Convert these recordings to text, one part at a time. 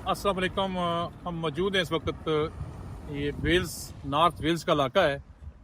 अस्सलाम वालेकुम। हम मौजूद हैं इस वक्त ये वेल्स, नॉर्थ वेल्स का इलाका है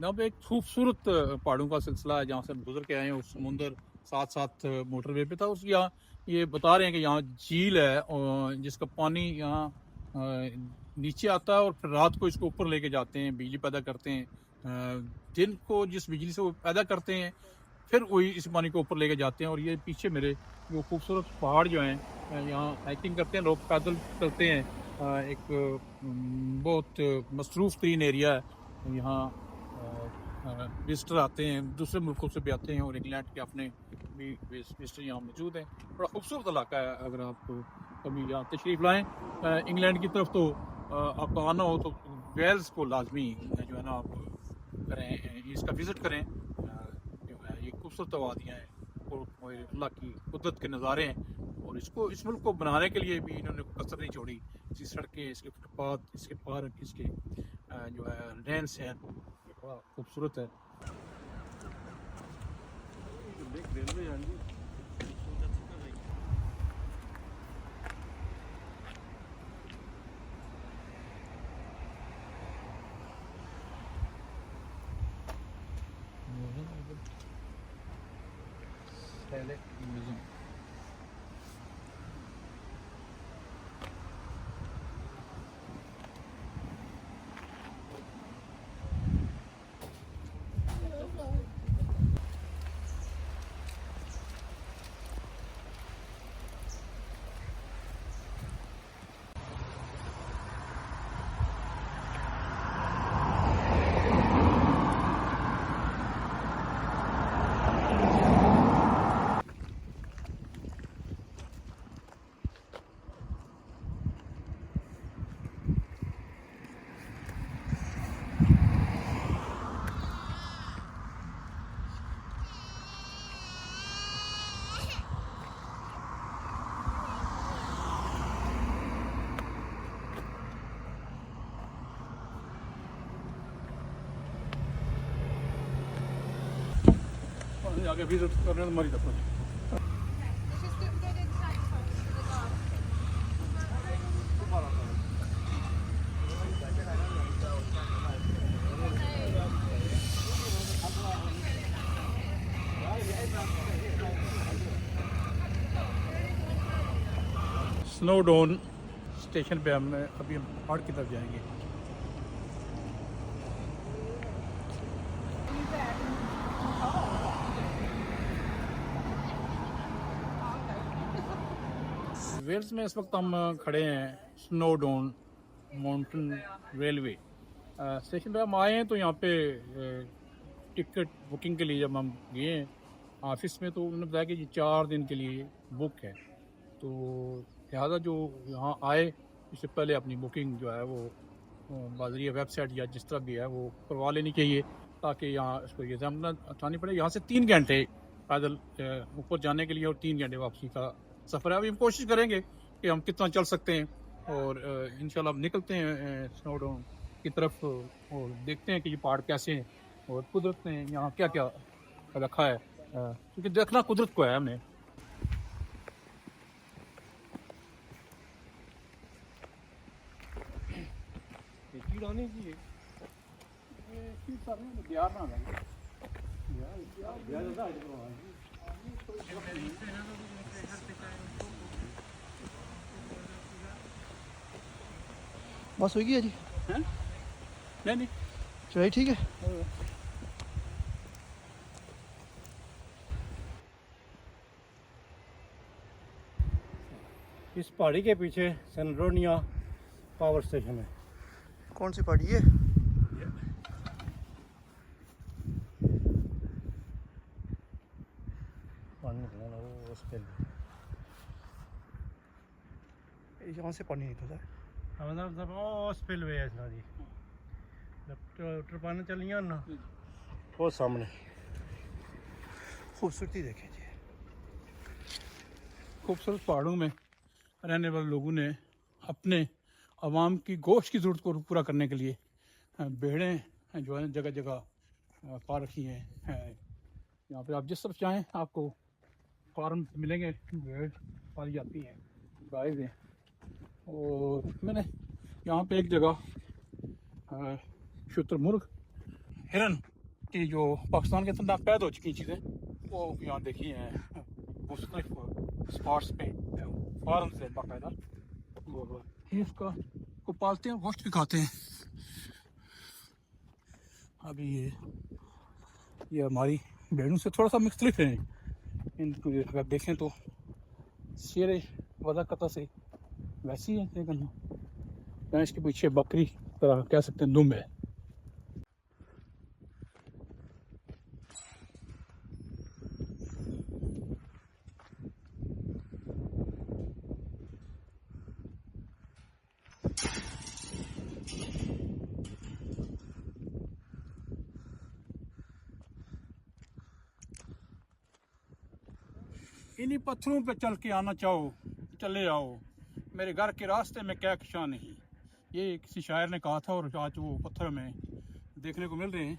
जहाँ पे एक खूबसूरत पहाड़ों का सिलसिला है जहाँ से हम गुजर के आए हैं। उस समुंदर साथ साथ मोटरवे पे था। उस यहाँ ये बता रहे हैं कि यहाँ झील है और जिसका पानी यहाँ नीचे आता है और फिर रात को इसको ऊपर लेके जाते हैं, बिजली पैदा करते हैं। दिन को जिस बिजली से वो पैदा करते हैं फिर वही इस पानी को ऊपर लेके जाते हैं। और ये पीछे मेरे जो खूबसूरत पहाड़ जो हैं, यहाँ हाइकिंग करते हैं लोग, पैदल चलते हैं। एक बहुत मसरूफ़ तरीन एरिया है यहाँ। विजिटर आते हैं, दूसरे मुल्कों से भी आते हैं और इंग्लैंड के अपने भी विजिटर यहाँ मौजूद हैं। बड़ा खूबसूरत इलाका है। अगर आप कभी यहाँ तशरीफ़ लाएँ इंग्लैंड की तरफ, तो आपको आना हो तो वेल्स को लाजमी जो है ना आप करें, इसका विज़िट करें। जो है ये खूबसूरत वादियाँ हैं और अल्लाह की कुदरत के नज़ारे हैं। और इसको, इस मुल्क को बनाने के लिए भी इन्होंने कसर नहीं छोड़ी। इसकी सड़कें, इसके फुटपाथ, इसके पार्क, इसके जो है रहन सहन बड़ा खूबसूरत है। आगे विजिट करने तो मरी दफा स्नोडोन स्टेशन पे हम अभी पहाड़ की तरफ जाएंगे। वेल्स में इस वक्त हम खड़े हैं स्नोडोन माउंटेन रेलवे स्टेशन पे। हम आए हैं तो यहाँ पे टिकट बुकिंग के लिए जब हम गए हैं ऑफिस में, तो उन्होंने बताया कि ये 4 दिन के लिए बुक है। तो लिहाजा जो यहाँ आए इससे पहले अपनी बुकिंग जो है वो बाज़रिया वेबसाइट या जिस तरह भी है वो करवा लेनी चाहिए, ताकि यहाँ इसको ये जमानत उठानी पड़े। यहाँ से 3 घंटे पैदल ऊपर जाने के लिए और 3 घंटे वापसी का सफ़र है। अभी हम कोशिश करेंगे कि हम कितना चल सकते हैं और इंशाल्लाह हम निकलते हैं स्नोडोन की तरफ और देखते हैं कि ये पहाड़ कैसे हैं और कुदरत ने यहाँ क्या क्या रखा है, क्योंकि देखना कुदरत को है हमें। बस हो गया जी। नहीं नहीं, चलिए ठीक है। इस पहाड़ी के पीछे सेनरोनिया पावर स्टेशन है। कौन सी पहाड़ी है? पानी निकला ना वो उस पे यहाँ से पानी निकलता है। मतलब वो स्पिलवे है इसना जी। पानी चलिए ना वो सामने खूबसूरती देखें जी। खूबसूरत पहाड़ों में रहने वाले लोगों ने अपने आवाम की गोश्त की ज़रूरत को पूरा करने के लिए भेड़ें जो है जगह जगह पा रखी हैं। यहाँ पे आप जिस तरफ चाहें आपको फार्म मिलेंगे, भेड़ पाली जाती हैं, गाय हैं। और मैंने यहाँ पे एक जगह शुतुरमुर्ग हिरन की जो पाकिस्तान के अंदर पैदा हो चुकी चीज़ें वो यहाँ देखी हैं मुख्तलिफ स्पॉट्स पे फार्म से बाकायदा वो इसका को पालते हैं, गोश्त भी खाते हैं। अभी ये हमारी भेड़ों से थोड़ा सा मुख्तलिफ है। इनको अगर देखें तो शेर वज़ाकता से वैसी है, लेकिन भैंस के पीछे बकरी तरह कह सकते हैं दुम है। इन्हीं पत्थरों पे चल के आना चाहो चले आओ, मेरे घर के रास्ते में क्या कशा नहीं, ये किसी शायर ने कहा था और आज वो पत्थर में देखने को मिल रहे हैं।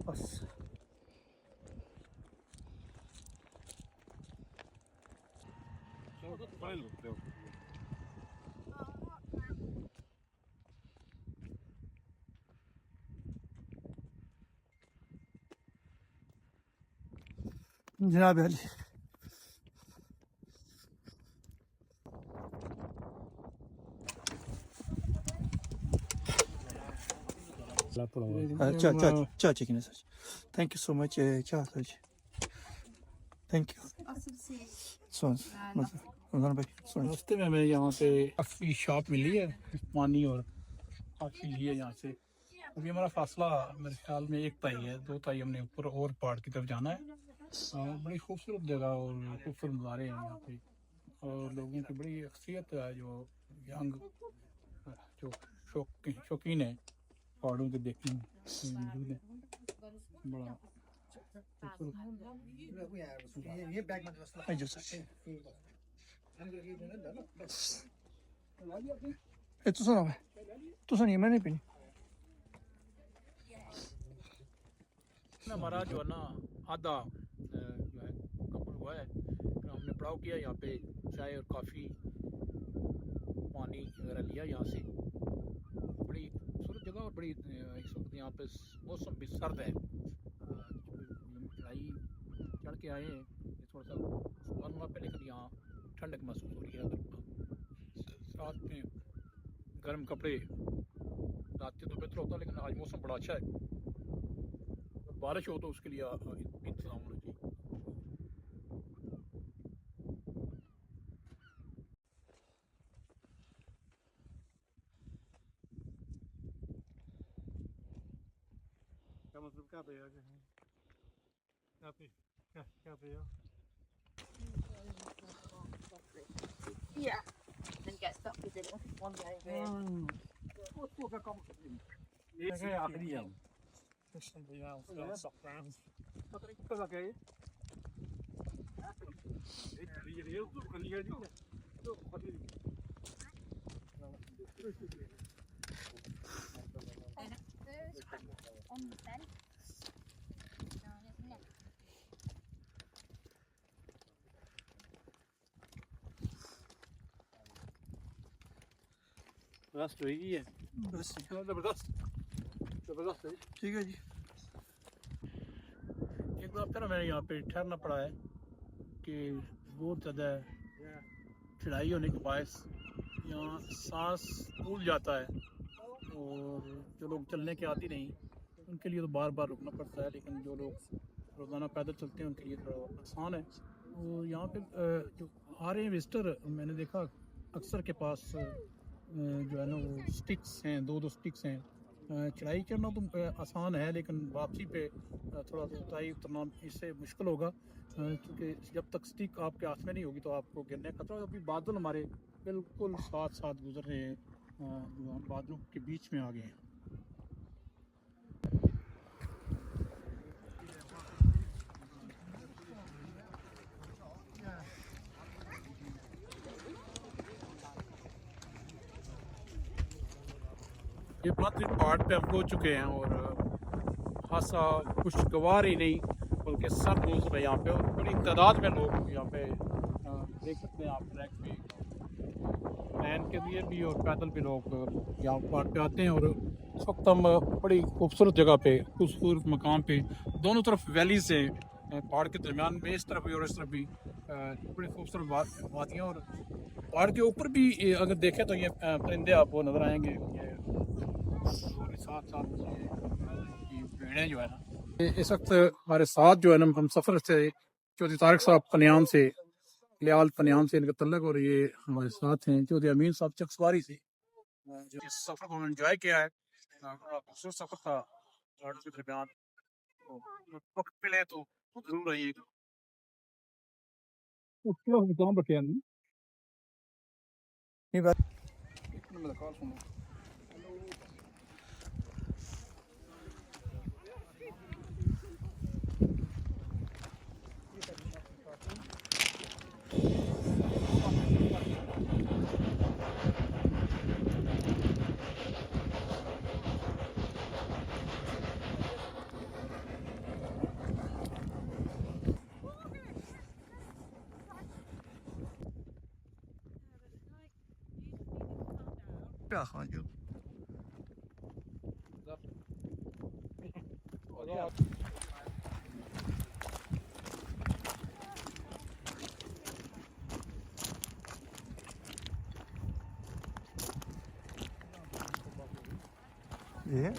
बस जनाब अली चा chicken sir, thank you so much. क्या सर जी, थैंक यू। रास्ते में हमें यहाँ पे काफ़ी शॉप मिली है, पानी और काफ़ी ली है यहाँ से। अभी हमारा फासला मेरे ख्याल में 1 ताई है, 2 ताई हमने ऊपर और पहाड़ की तरफ जाना है। बड़ी खूबसूरत जगह और खूबसूरत नज़ारे हैं यहाँ पे, और लोगों की बड़ी अक्सरियत है जो यंग जो शौकीन है पहाड़ों के देखने में मौजूद है। बड़ा मैं नहीं पीनी। हमारा जो है ना आधा जो है कपल हुआ है, हमने पड़ाव किया यहाँ पे, चाय और काफ़ी पानी वगैरह लिया यहाँ से। बड़ी खूबसूरत जगह और बड़ी इस वक्त यहाँ पे मौसम भी सर्द है। चढ़ाई चढ़ के आए हैं, थोड़ा सा वहाँ पे, लेकिन यहाँ ठंडक महसूस हो रही है। साथ में गर्म कपड़े रात के तो बेहतर होता, लेकिन आज मौसम बड़ा अच्छा है। बारिश हो तो उसके लिए इंतजाम होना चाहिए। क्या मतलब क्या भैया क्या भैया? Yeah, then get stuck with it one day. ये आखिरी है। Somebody else got stuck round. On the fence. That's right, yeah. बस ज़बरदस्त ज़बरदस्त है। ठीक है जी। एक बार फिर हमें यहाँ पे ठहरना पड़ा है कि बहुत ज़्यादा चढ़ाई होने के बायस यहाँ सांस फूल जाता है, और जो लोग चलने के आदी नहीं उनके लिए तो बार बार रुकना पड़ता है, लेकिन जो लोग रोज़ाना पैदल चलते हैं उनके लिए थोड़ा आसान है। और यहाँ पे जो आ रहे हैं विजिटर, मैंने देखा अक्सर के पास जो है ना वो स्टिक्स हैं, दो स्टिक्स हैं। चढ़ाई चढ़ना तो आसान है, लेकिन वापसी पे थोड़ा सा ऊंचाई उतरना इससे मुश्किल होगा, क्योंकि जब तक स्टिक आपके हाथ में नहीं होगी तो आपको गिरने का खतरा। अभी बादल हमारे बिल्कुल साथ साथ गुजर रहे हैं, बादलों के बीच में आ गए हैं। ये बदतरीन पहाड़ पे हम पहुंच चुके हैं और खासा खुशगवार ही नहीं बल्कि सब लोग हैं यहाँ पे, और बड़ी तादाद में लोग यहाँ पे देख सकते हैं आप। ट्रैक पे ट्रेन के लिए भी और पैदल भी लोग यहाँ पहाड़ पे आते हैं। और इस वक्त हम बड़ी खूबसूरत जगह पे, खूबसूरत मकाम पे, दोनों तरफ वैलीज हैं पहाड़ के दरमियान में, इस तरफ भी और इस तरफ भी बड़ी खूबसूरत वादियाँ। और पहाड़ के ऊपर भी अगर देखें तो ये परिंदे आपको नज़र आएंगे, ये साथ साथ ये भेड़ें जो है ना, इस वक्त हमारे साथ जो है ना, हम सफ़र से चौधरी तारिक साहब पनियाम से, लियाल पनियाम से इनका तल्लक, और ये हमारे साथ हैं चौधरी अमीन साहब चक्सवारी से, जो इस सफ़र को एंजॉय किया है। खूबसूरत सफ़र था पहाड़ों के दरमियान, तो वक्त मिले तो जरूर आइएगा। काम रखे नहीं बात कॉल सुनो। हाँ जो ये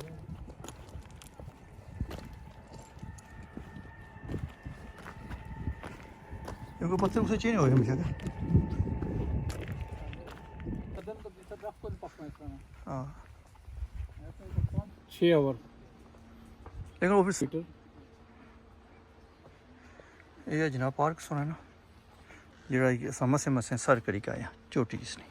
क्योंकि पत्थर उसे चेंज हो गया मुझे। हाँ 6 आवर लेकिन ऑफिस ये जनाब पार्क सुना ना, जरा समझ से मसें सर करी का आया चोटी जिसने